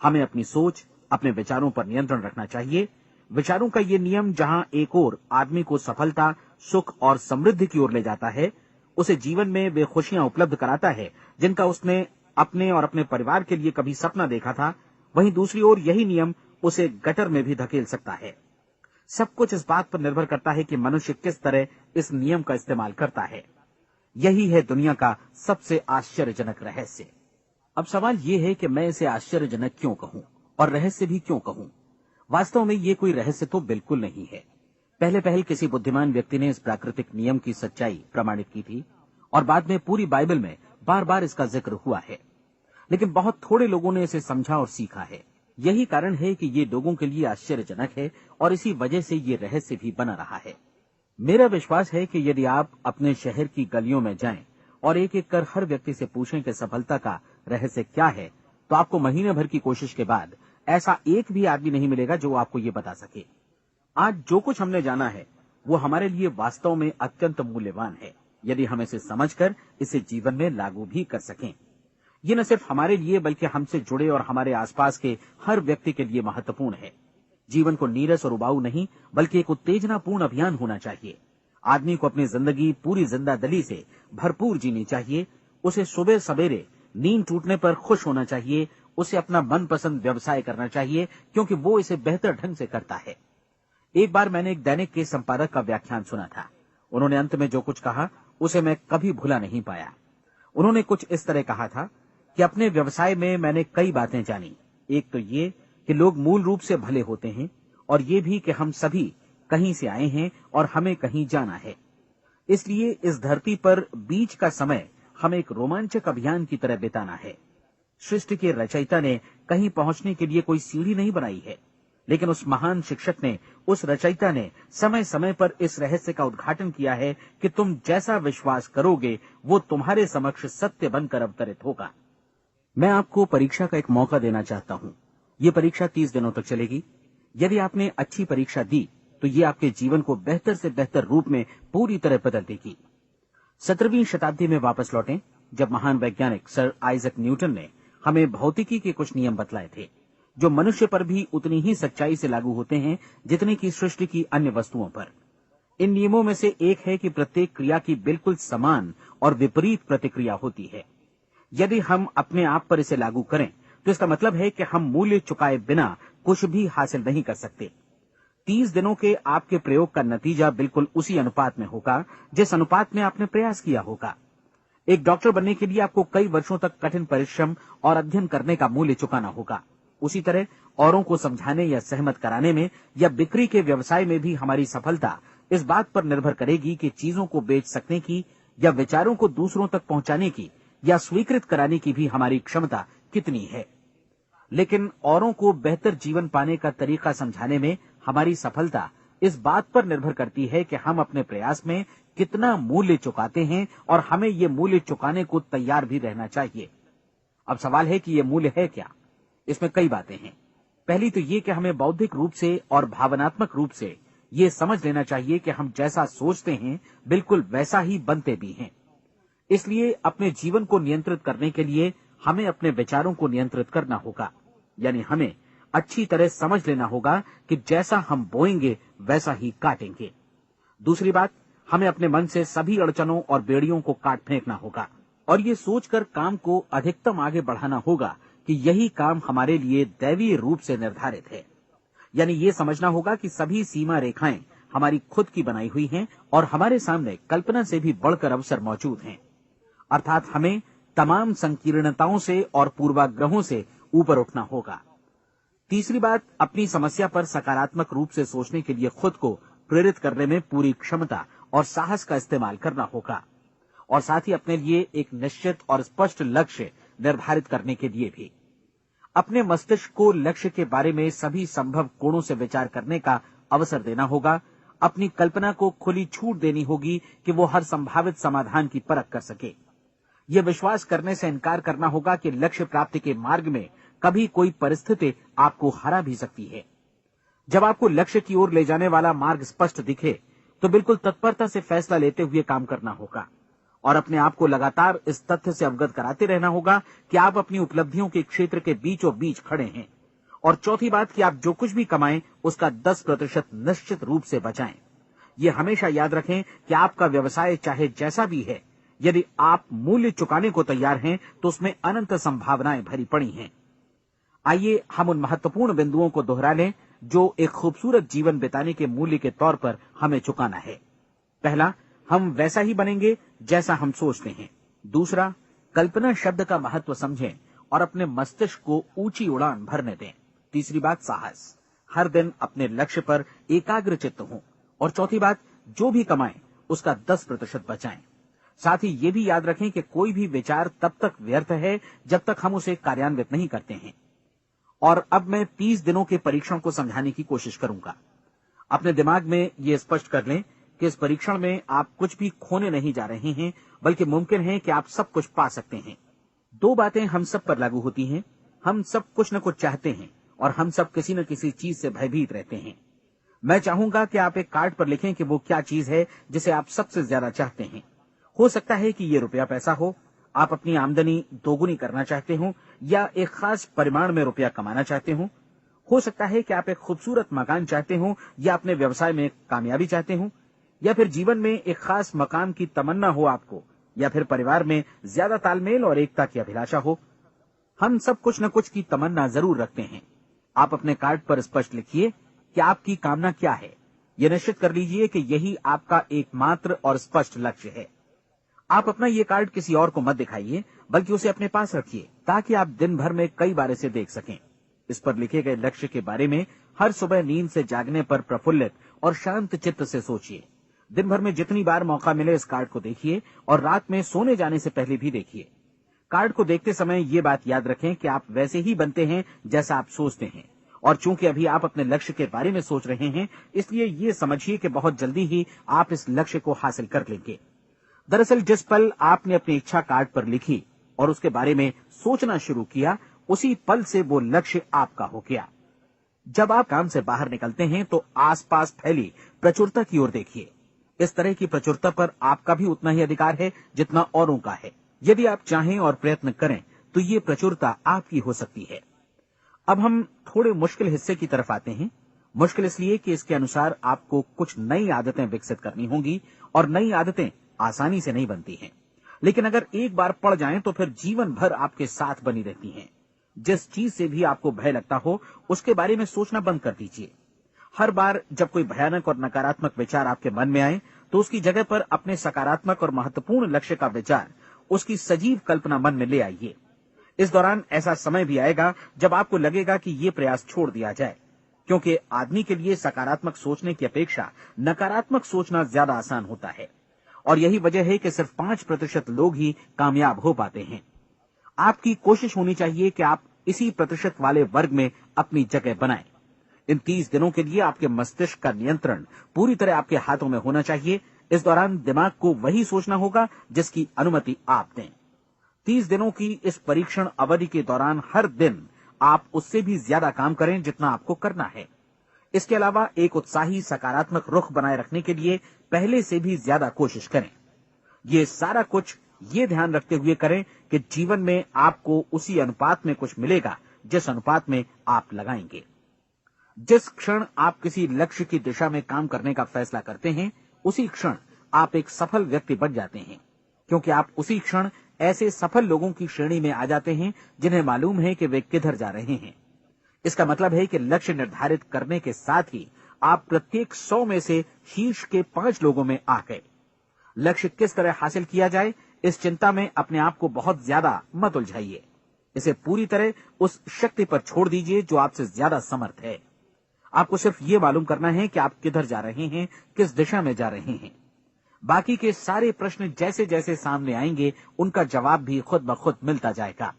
हमें अपनी सोच, अपने विचारों पर नियंत्रण रखना चाहिए। विचारों का ये नियम जहां एक ओर आदमी को सफलता, सुख और समृद्धि की ओर ले जाता है, उसे जीवन में वे खुशियां उपलब्ध कराता है जिनका उसने अपने और अपने परिवार के लिए कभी सपना देखा था, वहीं दूसरी ओर यही नियम उसे गटर में भी धकेल सकता है। सब कुछ इस बात पर निर्भर करता है कि मनुष्य किस तरह इस नियम का इस्तेमाल करता है। यही है दुनिया का सबसे आश्चर्यजनक रहस्य। अब सवाल यह है कि मैं इसे आश्चर्यजनक क्यों कहूं और रहस्य भी क्यों कहूं? वास्तव में ये कोई रहस्य तो बिल्कुल नहीं है। पहले किसी बुद्धिमान व्यक्ति ने इस प्राकृतिक नियम की सच्चाई प्रमाणित की थी और बाद में पूरी बाइबल में बार बार इसका जिक्र हुआ है। लेकिन बहुत थोड़े लोगों ने इसे समझा और सीखा है। यही कारण है कि ये लोगों के लिए आश्चर्यजनक है और इसी वजह से ये रहस्य भी बना रहा है। मेरा विश्वास है कि यदि आप अपने शहर की गलियों में जाएं और एक एक कर हर व्यक्ति से पूछें कि सफलता का रहस्य क्या है, तो आपको महीने भर की कोशिश के बाद ऐसा एक भी आदमी नहीं मिलेगा जो आपको ये बता सके। आज जो कुछ हमने जाना है वो हमारे लिए वास्तव में अत्यंत मूल्यवान है, यदि हम इसे समझकर इसे जीवन में लागू भी कर सकें। ये न सिर्फ हमारे लिए बल्कि हमसे जुड़े और हमारे आसपास के हर व्यक्ति के लिए महत्वपूर्ण है। जीवन को नीरस और उबाऊ नहीं बल्कि एक उत्तेजनापूर्ण अभियान होना चाहिए। आदमी को अपनी जिंदगी पूरी जिंदादिली से भरपूर जीनी चाहिए। उसे सुबह सवेरे नींद टूटने पर खुश होना चाहिए। उसे अपना मनपसंद व्यवसाय करना चाहिए क्योंकि वो इसे बेहतर ढंग से करता है। एक बार मैंने एक दैनिक के संपादक का व्याख्यान सुना था। उन्होंने अंत में जो कुछ कहा उसे मैं कभी भुला नहीं पाया। उन्होंने कुछ इस तरह कहा था कि अपने व्यवसाय में मैंने कई बातें जानी। एक तो ये कि लोग मूल रूप से भले होते हैं और ये भी कि हम सभी कहीं से आए हैं और हमें कहीं जाना है। इसलिए इस धरती पर बीच का समय हमें एक रोमांचक अभियान की तरह बिताना है। सृष्टि के रचयिता ने कहीं पहुंचने के लिए कोई सीढ़ी नहीं बनाई है, लेकिन उस महान शिक्षक ने, उस रचयिता ने समय समय पर इस रहस्य का उद्घाटन किया है कि तुम जैसा विश्वास करोगे वो तुम्हारे समक्ष सत्य बनकर अवतरित होगा। मैं आपको परीक्षा का एक मौका देना चाहता हूं। ये परीक्षा 30 दिनों तक चलेगी। यदि आपने अच्छी परीक्षा दी तो ये आपके जीवन को बेहतर से बेहतर रूप में पूरी तरह बदल देगी। 17वीं शताब्दी में वापस लौटें, जब महान वैज्ञानिक सर आइजक न्यूटन ने हमें भौतिकी के कुछ नियम बतलाए थे, जो मनुष्य पर भी उतनी ही सच्चाई से लागू होते हैं जितनी की सृष्टि की अन्य वस्तुओं पर। इन नियमों में से एक है कि प्रत्येक क्रिया की बिल्कुल समान और विपरीत प्रतिक्रिया होती है। यदि हम अपने आप पर इसे लागू करें तो इसका मतलब है कि हम मूल्य चुकाए बिना कुछ भी हासिल नहीं कर सकते। 30 दिनों के आपके प्रयोग का नतीजा बिल्कुल उसी अनुपात में होगा जिस अनुपात में आपने प्रयास किया होगा। एक डॉक्टर बनने के लिए आपको कई वर्षों तक कठिन परिश्रम और अध्ययन करने का मूल्य चुकाना होगा। उसी तरह औरों को समझाने या सहमत कराने में या बिक्री के व्यवसाय में भी हमारी सफलता इस बात पर निर्भर करेगी कि चीजों को बेच सकने की या विचारों को दूसरों तक पहुंचाने की या स्वीकृत कराने की भी हमारी क्षमता कितनी है। लेकिन औरों को बेहतर जीवन पाने का तरीका समझाने में हमारी सफलता इस बात पर निर्भर करती है कि हम अपने प्रयास में कितना मूल्य चुकाते हैं और हमें ये मूल्य चुकाने को तैयार भी रहना चाहिए। अब सवाल है कि ये मूल्य है क्या? इसमें कई बातें हैं। पहली तो ये कि हमें बौद्धिक रूप से और भावनात्मक रूप से ये समझ लेना चाहिए कि हम जैसा सोचते हैं बिल्कुल वैसा ही बनते भी हैं। इसलिए अपने जीवन को नियंत्रित करने के लिए हमें अपने विचारों को नियंत्रित करना होगा। यानी हमें अच्छी तरह समझ लेना होगा कि जैसा हम बोएंगे वैसा ही काटेंगे। दूसरी बात, हमें अपने मन से सभी अड़चनों और बेड़ियों को काट फेंकना होगा और ये सोचकर काम को अधिकतम आगे बढ़ाना होगा कि यही काम हमारे लिए दैवीय रूप से निर्धारित है। यानी ये समझना होगा कि सभी सीमा रेखाएं हमारी खुद की बनाई हुई हैं और हमारे सामने कल्पना से भी बढ़कर अवसर मौजूद हैं। अर्थात हमें तमाम संकीर्णताओं से और पूर्वाग्रहों से ऊपर उठना होगा। तीसरी बात, अपनी समस्या पर सकारात्मक रूप से सोचने के लिए खुद को प्रेरित करने में पूरी क्षमता और साहस का इस्तेमाल करना होगा और साथ ही अपने लिए एक निश्चित और स्पष्ट लक्ष्य निर्धारित करने के लिए भी। अपने मस्तिष्क को लक्ष्य के बारे में सभी संभव कोणों से विचार करने का अवसर देना होगा। अपनी कल्पना को खुली छूट देनी होगी कि वो हर संभावित समाधान की परख कर सके। ये विश्वास करने से इनकार करना होगा कि लक्ष्य प्राप्ति के मार्ग में कभी कोई परिस्थिति आपको हरा भी सकती है। जब आपको लक्ष्य की ओर ले जाने वाला मार्ग स्पष्ट दिखे तो बिल्कुल तत्परता से फैसला लेते हुए काम करना होगा और अपने आप को लगातार इस तथ्य से अवगत कराते रहना होगा कि आप अपनी उपलब्धियों के क्षेत्र के बीचों बीच खड़े हैं। और चौथी बात कि आप जो कुछ भी कमाएं उसका 10% निश्चित रूप से बचाएं। ये हमेशा याद रखें कि आपका व्यवसाय चाहे जैसा भी है, यदि आप मूल्य चुकाने को तैयार हैं तो उसमें अनंत संभावनाएं भरी पड़ी हैं। आइए हम उन महत्वपूर्ण बिंदुओं को दोहरा लें जो एक खूबसूरत जीवन बिताने के मूल्य के तौर पर हमें चुकाना है। पहला, हम वैसा ही बनेंगे जैसा हम सोचते हैं। दूसरा, कल्पना शब्द का महत्व समझें और अपने मस्तिष्क को ऊंची उड़ान भरने दें। तीसरी बात, साहस, हर दिन अपने लक्ष्य पर एकाग्र चित्त हों। और चौथी बात, जो भी कमाएं उसका 10% बचाएं। साथ ही ये भी याद रखें कि कोई भी विचार तब तक व्यर्थ है जब तक हम उसे कार्यान्वित नहीं करते हैं। और अब मैं 30 दिनों के परीक्षण को समझाने की कोशिश करूंगा। अपने दिमाग में ये स्पष्ट कर लें कि इस परीक्षण में आप कुछ भी खोने नहीं जा रहे हैं, बल्कि मुमकिन है कि आप सब कुछ पा सकते हैं। 2 बातें हम सब पर लागू होती हैं। हम सब कुछ न कुछ चाहते हैं और हम सब किसी न किसी चीज से भयभीत रहते हैं। मैं चाहूंगा कि आप एक कार्ड पर लिखें कि वो क्या चीज है जिसे आप सबसे ज्यादा चाहते हैं। हो सकता है कि ये रुपया पैसा हो, आप अपनी आमदनी दोगुनी करना चाहते हो, या एक खास परिमाण में रुपया कमाना चाहते हो सकता है कि आप एक खूबसूरत मकान चाहते हो, या अपने व्यवसाय में कामयाबी चाहते हो, या फिर जीवन में एक खास मकाम की तमन्ना हो आपको, या फिर परिवार में ज्यादा तालमेल और एकता की अभिलाषा हो। हम सब कुछ न कुछ की तमन्ना जरूर रखते हैं। आप अपने कार्ड पर स्पष्ट लिखिए कि आपकी कामना क्या है। यह निश्चित कर लीजिए कि यही आपका एकमात्र और स्पष्ट लक्ष्य है। आप अपना ये कार्ड किसी और को मत दिखाइए, बल्कि उसे अपने पास रखिए, ताकि आप दिन भर में कई बार इसे देख सकें। इस पर लिखे गए लक्ष्य के बारे में हर सुबह नींद से जागने पर प्रफुल्लित और शांत चित्त से सोचिए। दिन भर में जितनी बार मौका मिले इस कार्ड को देखिए, और रात में सोने जाने से पहले भी देखिए। कार्ड को देखते समय ये बात याद रखें कि आप वैसे ही बनते हैं जैसा आप सोचते हैं, और चूंकि अभी आप अपने लक्ष्य के बारे में सोच रहे हैं, इसलिए ये समझिए कि बहुत जल्दी ही आप इस लक्ष्य को हासिल कर लेंगे। दरअसल जिस पल आपने अपनी इच्छा कार्ड पर लिखी और उसके बारे में सोचना शुरू किया, उसी पल से वो लक्ष्य आपका हो गया। जब आप काम से बाहर निकलते हैं तो आसपास फैली प्रचुरता की ओर देखिए। इस तरह की प्रचुरता पर आपका भी उतना ही अधिकार है जितना औरों का है। यदि आप चाहें और प्रयत्न करें तो ये प्रचुरता आपकी हो सकती है। अब हम थोड़े मुश्किल हिस्से की तरफ आते हैं। मुश्किल इसलिए कि इसके अनुसार आपको कुछ नई आदतें विकसित करनी होंगी, और नई आदतें आसानी से नहीं बनती हैं, लेकिन अगर एक बार पड़ जाएं तो फिर जीवन भर आपके साथ बनी रहती हैं। जिस चीज से भी आपको भय लगता हो, उसके बारे में सोचना बंद कर दीजिए। हर बार जब कोई भयानक और नकारात्मक विचार आपके मन में आए, तो उसकी जगह पर अपने सकारात्मक और महत्वपूर्ण लक्ष्य का विचार, उसकी सजीव कल्पना मन में ले आइए। इस दौरान ऐसा समय भी आएगा जब आपको लगेगा कि ये प्रयास छोड़ दिया जाए, क्योंकि आदमी के लिए सकारात्मक सोचने की अपेक्षा नकारात्मक सोचना ज्यादा आसान होता है। और यही वजह है कि सिर्फ 5% लोग ही कामयाब हो पाते हैं। आपकी कोशिश होनी चाहिए कि आप इसी प्रतिशत वाले वर्ग में अपनी जगह बनाएं। इन 30 दिनों के लिए आपके मस्तिष्क का नियंत्रण पूरी तरह आपके हाथों में होना चाहिए। इस दौरान दिमाग को वही सोचना होगा जिसकी अनुमति आप दें। 30 दिनों की इस परीक्षण अवधि के दौरान हर दिन आप उससे भी ज्यादा काम करें जितना आपको करना है। इसके अलावा एक उत्साही सकारात्मक रुख बनाए रखने के लिए पहले से भी ज्यादा कोशिश करें। ये सारा कुछ ये ध्यान रखते हुए करें कि जीवन में आपको उसी अनुपात में कुछ मिलेगा जिस अनुपात में आप लगाएंगे। जिस क्षण आप किसी लक्ष्य की दिशा में काम करने का फैसला करते हैं, उसी क्षण आप एक सफल व्यक्ति बन जाते हैं, क्योंकि आप उसी क्षण ऐसे सफल लोगों की श्रेणी में आ जाते हैं जिन्हें मालूम है कि वे किधर जा रहे हैं। इसका मतलब है कि लक्ष्य निर्धारित करने के साथ ही आप प्रत्येक 100 में से शीर्ष के 5 लोगों में आ गए। लक्ष्य किस तरह हासिल किया जाए, इस चिंता में अपने आप को बहुत ज्यादा मत उलझाइए। इसे पूरी तरह उस शक्ति पर छोड़ दीजिए जो आपसे ज्यादा समर्थ है। आपको सिर्फ ये मालूम करना है कि आप किधर जा रहे हैं, किस दिशा में जा रहे हैं। बाकी के सारे प्रश्न जैसे जैसे सामने आएंगे, उनका जवाब भी खुद ब खुद मिलता जाएगा।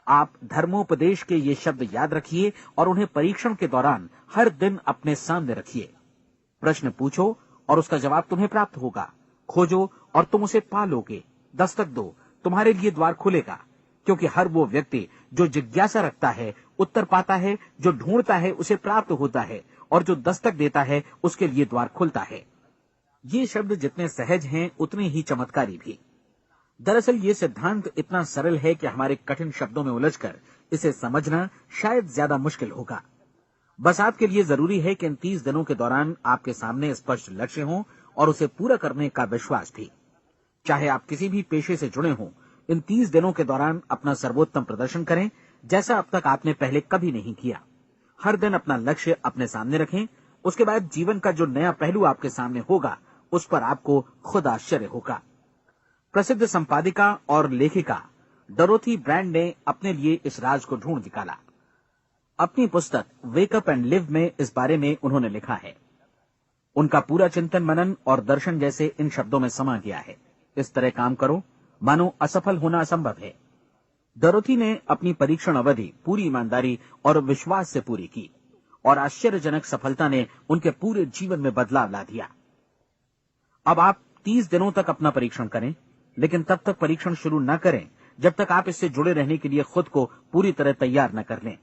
आप धर्मोपदेश के ये शब्द याद रखिए और उन्हें परीक्षण के दौरान हर दिन अपने सामने रखिए। प्रश्न पूछो और उसका जवाब तुम्हें प्राप्त होगा। खोजो और तुम उसे पा लोगे। दस्तक दो, तुम्हारे लिए द्वार खुलेगा, क्योंकि हर वो व्यक्ति जो जिज्ञासा रखता है उत्तर पाता है, जो ढूंढता है उसे प्राप्त होता है, और जो दस्तक देता है उसके लिए द्वार खुलता है। ये शब्द जितने सहज हैं उतने ही चमत्कारी भी। दरअसल ये सिद्धांत इतना सरल है कि हमारे कठिन शब्दों में उलझकर इसे समझना शायद ज्यादा मुश्किल होगा। बस आपके लिए जरूरी है कि इन 30 दिनों के दौरान आपके सामने स्पष्ट लक्ष्य हो और उसे पूरा करने का विश्वास भी। चाहे आप किसी भी पेशे से जुड़े हों, इन 30 दिनों के दौरान अपना सर्वोत्तम प्रदर्शन करें, जैसा अब तक आपने पहले कभी नहीं किया। हर दिन अपना लक्ष्य अपने सामने रखें। उसके बाद जीवन का जो नया पहलू आपके सामने होगा, उस पर आपको खुद आश्चर्य होगा। प्रसिद्ध संपादिका और लेखिका डोरोथी ब्रैंड ने अपने लिए इस राज को ढूंढ निकाला। अपनी पुस्तक वेक अप एंड लिव में इस बारे में उन्होंने लिखा है। उनका पूरा चिंतन मनन और दर्शन जैसे इन शब्दों में समा गया है। इस तरह काम करो मानो असफल होना असंभव है। डोरोथी ने अपनी परीक्षण अवधि पूरी ईमानदारी और विश्वास से पूरी की और आश्चर्यजनक सफलता ने उनके पूरे जीवन में बदलाव ला दिया। अब आप 30 दिनों तक अपना परीक्षण करें, लेकिन तब तक परीक्षण शुरू न करें जब तक आप इससे जुड़े रहने के लिए खुद को पूरी तरह तैयार न कर लें।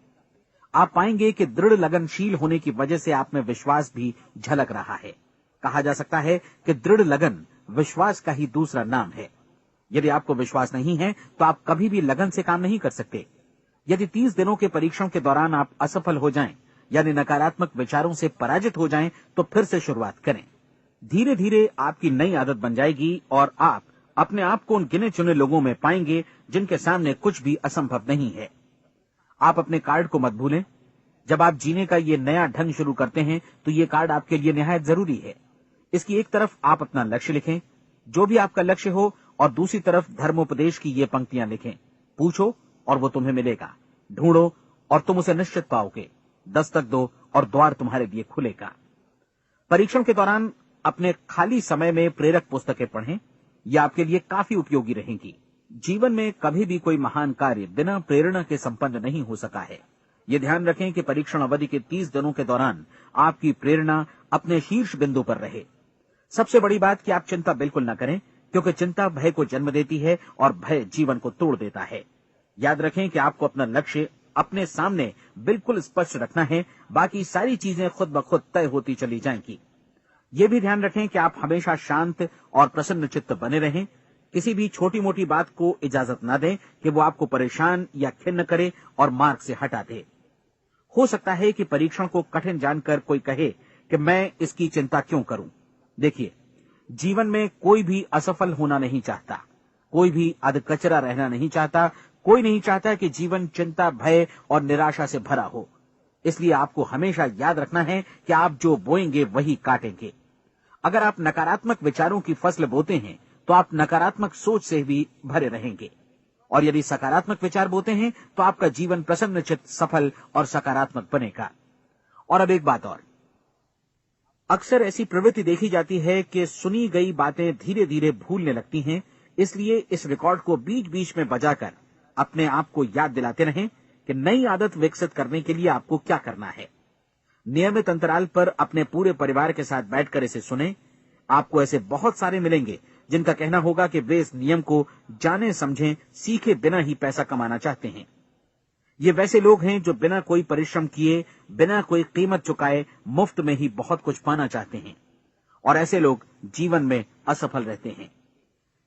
आप पाएंगे कि दृढ़ लगनशील होने की वजह से आप में विश्वास भी झलक रहा है। कहा जा सकता है कि दृढ़ लगन विश्वास का ही दूसरा नाम है। यदि आपको विश्वास नहीं है तो आप कभी भी लगन से काम नहीं कर सकते। यदि 30 दिनों के परीक्षण के दौरान आप असफल हो जाएं, यानी नकारात्मक विचारों से पराजित हो जाएं, तो फिर से शुरुआत करें। धीरे धीरे आपकी नई आदत बन जाएगी और आप अपने आप को उन गिने चुने लोगों में पाएंगे जिनके सामने कुछ भी असंभव नहीं है। आप अपने कार्ड को मत भूलें। जब आप जीने का ये नया ढंग शुरू करते हैं तो ये कार्ड आपके लिए निहायत जरूरी है। इसकी एक तरफ आप अपना लक्ष्य लिखें, जो भी आपका लक्ष्य हो, और दूसरी तरफ धर्मोपदेश की ये पंक्तियां लिखें। पूछो और वो तुम्हें मिलेगा, ढूंढो और तुम उसे निश्चित पाओगे, दस्तक दो और द्वार तुम्हारे लिए खुलेगा। परीक्षण के दौरान अपने खाली समय में प्रेरक पुस्तकें पढ़ें, यह आपके लिए काफी उपयोगी रहेंगी। जीवन में कभी भी कोई महान कार्य बिना प्रेरणा के संपन्न नहीं हो सका है। ये ध्यान रखें कि परीक्षण अवधि के 30 दिनों के दौरान आपकी प्रेरणा अपने शीर्ष बिंदु पर रहे। सबसे बड़ी बात कि आप चिंता बिल्कुल न करें, क्योंकि चिंता भय को जन्म देती है और भय जीवन को तोड़ देता है। याद रखें कि आपको अपना लक्ष्य अपने सामने बिल्कुल स्पष्ट रखना है, बाकी सारी चीजें खुद ब खुद तय होती चली जाएंगी। ये भी ध्यान रखें कि आप हमेशा शांत और प्रसन्न चित्त बने रहें। किसी भी छोटी मोटी बात को इजाजत न दें कि वो आपको परेशान या खिन्न करे और मार्ग से हटा दे। हो सकता है कि परीक्षण को कठिन जानकर कोई कहे कि मैं इसकी चिंता क्यों करूं। देखिए, जीवन में कोई भी असफल होना नहीं चाहता, कोई भी अधकचरा रहना नहीं चाहता, कोई नहीं चाहता कि जीवन चिंता, भय और निराशा से भरा हो। इसलिए आपको हमेशा याद रखना है कि आप जो बोएंगे वही काटेंगे। अगर आप नकारात्मक विचारों की फसल बोते हैं तो आप नकारात्मक सोच से भी भरे रहेंगे, और यदि सकारात्मक विचार बोते हैं तो आपका जीवन प्रसन्नचित्त, सफल और सकारात्मक बनेगा। और अब एक बात और, अक्सर ऐसी प्रवृत्ति देखी जाती है कि सुनी गई बातें धीरे धीरे भूलने लगती हैं। इसलिए इस रिकॉर्ड को बीच बीच में बजाकर अपने आप को याद दिलाते रहें कि नई आदत विकसित करने के लिए आपको क्या करना है। नियमित अंतराल पर अपने पूरे परिवार के साथ बैठकर इसे सुनें। आपको ऐसे बहुत सारे मिलेंगे जिनका कहना होगा कि वे इस नियम को जाने समझें सीखे बिना ही पैसा कमाना चाहते हैं। ये वैसे लोग हैं जो बिना कोई परिश्रम किए, बिना कोई कीमत चुकाए मुफ्त में ही बहुत कुछ पाना चाहते हैं, और ऐसे लोग जीवन में असफल रहते हैं।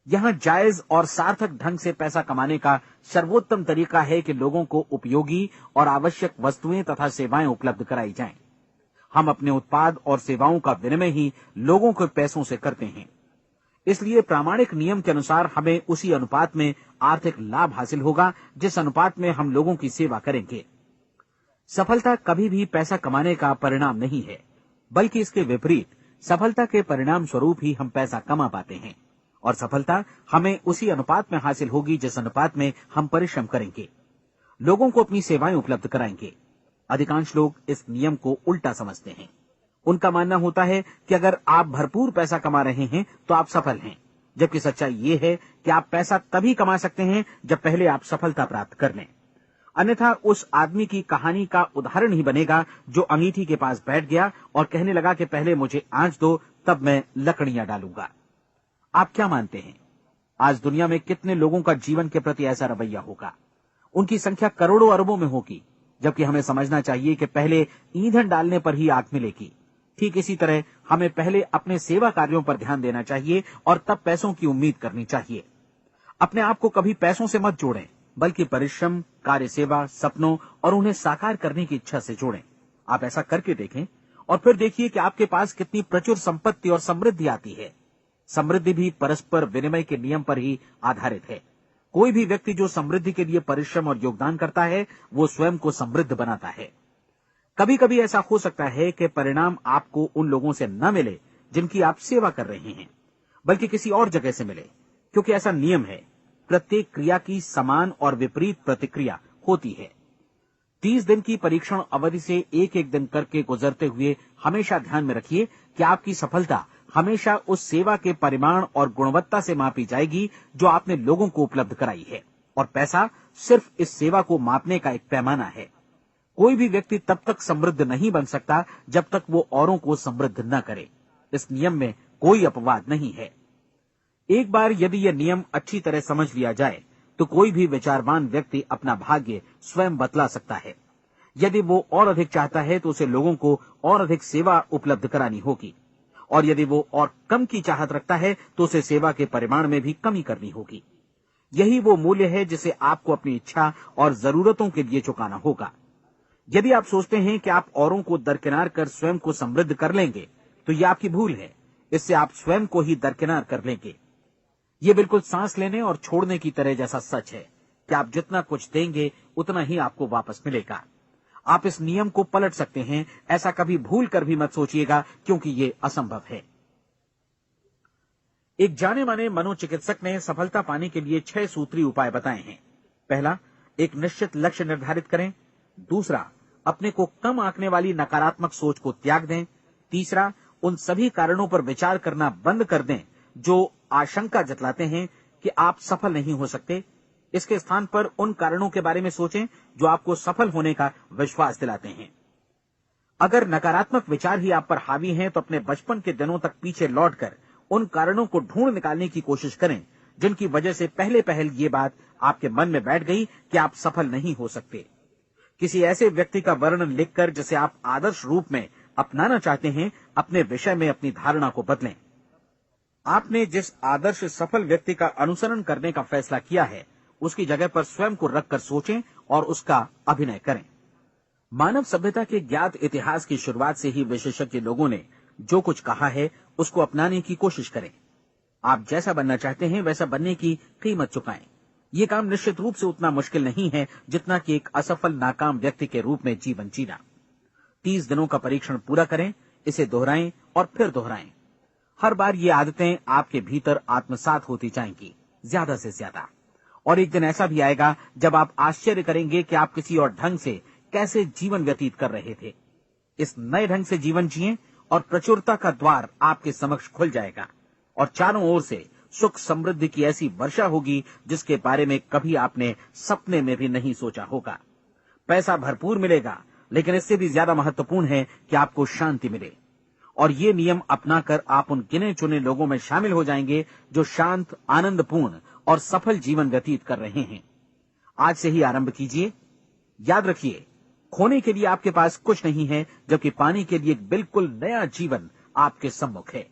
यहां जायज और सार्थक ढंग से पैसा कमाने का सर्वोत्तम तरीका है कि लोगों को उपयोगी और आवश्यक वस्तुएं तथा सेवाएं उपलब्ध कराई जाएं। हम अपने उत्पाद और सेवाओं का विनिमय ही लोगों के पैसों से करते हैं। इसलिए प्रामाणिक नियम के अनुसार हमें उसी अनुपात में आर्थिक लाभ हासिल होगा जिस अनुपात में हम लोगों की सेवा करेंगे। सफलता कभी भी पैसा कमाने का परिणाम नहीं है, बल्कि इसके विपरीत सफलता के परिणाम स्वरूप ही हम पैसा कमा पाते हैं, और सफलता हमें उसी अनुपात में हासिल होगी जिस अनुपात में हम परिश्रम करेंगे, लोगों को अपनी सेवाएं उपलब्ध कराएंगे। अधिकांश लोग इस नियम को उल्टा समझते हैं। उनका मानना होता है कि अगर आप भरपूर पैसा कमा रहे हैं तो आप सफल हैं, जबकि सच्चाई ये है कि आप पैसा तभी कमा सकते हैं जब पहले आप सफलता प्राप्त कर लें। अन्यथा उस आदमी की कहानी का उदाहरण ही बनेगा जो अंगीठी के पास बैठ गया और कहने लगा कि पहले मुझे आंच दो, तब मैं लकड़ियां डालूंगा। आप क्या मानते हैं, आज दुनिया में कितने लोगों का जीवन के प्रति ऐसा रवैया होगा? उनकी संख्या करोड़ों अरबों में होगी, जबकि हमें समझना चाहिए कि पहले ईंधन डालने पर ही आग मिलेगी। ठीक इसी तरह हमें पहले अपने सेवा कार्यों पर ध्यान देना चाहिए और तब पैसों की उम्मीद करनी चाहिए। अपने आप को कभी पैसों से मत जोड़ें, बल्कि परिश्रम, कार्य सेवा, सपनों और उन्हें साकार करने की इच्छा से जोड़ें। आप ऐसा करके देखें और फिर देखिए कि आपके पास कितनी प्रचुर संपत्ति और समृद्धि आती है। समृद्धि भी परस्पर विनिमय के नियम पर ही आधारित है। कोई भी व्यक्ति जो समृद्धि के लिए परिश्रम और योगदान करता है, वो स्वयं को समृद्ध बनाता है। कभी कभी ऐसा हो सकता है कि परिणाम आपको उन लोगों से न मिले जिनकी आप सेवा कर रहे हैं, बल्कि किसी और जगह से मिले, क्योंकि ऐसा नियम है, प्रत्येक क्रिया की समान और विपरीत प्रतिक्रिया होती है। 30 दिन की परीक्षण अवधि से एक एक दिन करके गुजरते हुए हमेशा ध्यान में रखिए कि आपकी सफलता हमेशा उस सेवा के परिमाण और गुणवत्ता से मापी जाएगी जो आपने लोगों को उपलब्ध कराई है, और पैसा सिर्फ इस सेवा को मापने का एक पैमाना है। कोई भी व्यक्ति तब तक समृद्ध नहीं बन सकता जब तक वो औरों को समृद्ध न करे। इस नियम में कोई अपवाद नहीं है। एक बार यदि यह नियम अच्छी तरह समझ लिया जाए तो कोई भी विचारवान व्यक्ति अपना भाग्य स्वयं बतला सकता है। यदि वो और अधिक चाहता है तो उसे लोगों को और अधिक सेवा उपलब्ध करानी होगी, और यदि वो और कम की चाहत रखता है तो उसे सेवा के परिमाण में भी कमी करनी होगी। यही वो मूल्य है जिसे आपको अपनी इच्छा और जरूरतों के लिए चुकाना होगा। यदि आप सोचते हैं कि आप औरों को दरकिनार कर स्वयं को समृद्ध कर लेंगे तो यह आपकी भूल है। इससे आप स्वयं को ही दरकिनार कर लेंगे। ये बिल्कुल सांस लेने और छोड़ने की तरह जैसा सच है कि आप जितना कुछ देंगे उतना ही आपको वापस मिलेगा। आप इस नियम को पलट सकते हैं, ऐसा कभी भूल कर भी मत सोचिएगा, क्योंकि ये असंभव है। एक जाने माने मनोचिकित्सक ने सफलता पाने के लिए 6 सूत्री उपाय बताए हैं। पहला, एक निश्चित लक्ष्य निर्धारित करें। दूसरा, अपने को कम आंकने वाली नकारात्मक सोच को त्याग दें। तीसरा, उन सभी कारणों पर विचार करना बंद कर दें जो आशंका जतलाते हैं कि आप सफल नहीं हो सकते। इसके स्थान पर उन कारणों के बारे में सोचें जो आपको सफल होने का विश्वास दिलाते हैं। अगर नकारात्मक विचार ही आप पर हावी हैं तो अपने बचपन के दिनों तक पीछे लौटकर उन कारणों को ढूंढ निकालने की कोशिश करें जिनकी वजह से पहले पहल ये बात आपके मन में बैठ गई कि आप सफल नहीं हो सकते। किसी ऐसे व्यक्ति का वर्णन लिखकर जिसे आप आदर्श रूप में अपनाना चाहते हैं, अपने विषय में अपनी धारणा को बदलें। आपने जिस आदर्श सफल व्यक्ति का अनुसरण करने का फैसला किया है उसकी जगह पर स्वयं को रखकर सोचें और उसका अभिनय करें। मानव सभ्यता के ज्ञात इतिहास की शुरुआत से ही विशेषज्ञ लोगों ने जो कुछ कहा है उसको अपनाने की कोशिश करें। आप जैसा बनना चाहते हैं वैसा बनने की कीमत चुकाएं। ये काम निश्चित रूप से उतना मुश्किल नहीं है जितना कि एक असफल नाकाम व्यक्ति के रूप में जीवन जीना। 30 दिनों का परीक्षण पूरा करें, इसे दोहराएं और फिर दोहराएं। हर बार ये आदतें आपके भीतर आत्मसात होती जाएंगी, ज्यादा से ज्यादा। और एक दिन ऐसा भी आएगा जब आप आश्चर्य करेंगे कि आप किसी और ढंग से कैसे जीवन व्यतीत कर रहे थे। इस नए ढंग से जीवन जिएं और प्रचुरता का द्वार आपके समक्ष खुल जाएगा और चारों ओर से सुख समृद्धि की ऐसी वर्षा होगी जिसके बारे में कभी आपने सपने में भी नहीं सोचा होगा। पैसा भरपूर मिलेगा, लेकिन इससे भी ज्यादा महत्वपूर्ण है कि आपको शांति मिले। और ये नियम अपनाकर आप उन गिने चुने लोगों में शामिल हो जाएंगे जो शांत, आनंदपूर्ण और सफल जीवन व्यतीत कर रहे हैं। आज से ही आरंभ कीजिए। याद रखिए, खोने के लिए आपके पास कुछ नहीं है, जबकि पाने के लिए एक बिल्कुल नया जीवन आपके सम्मुख है।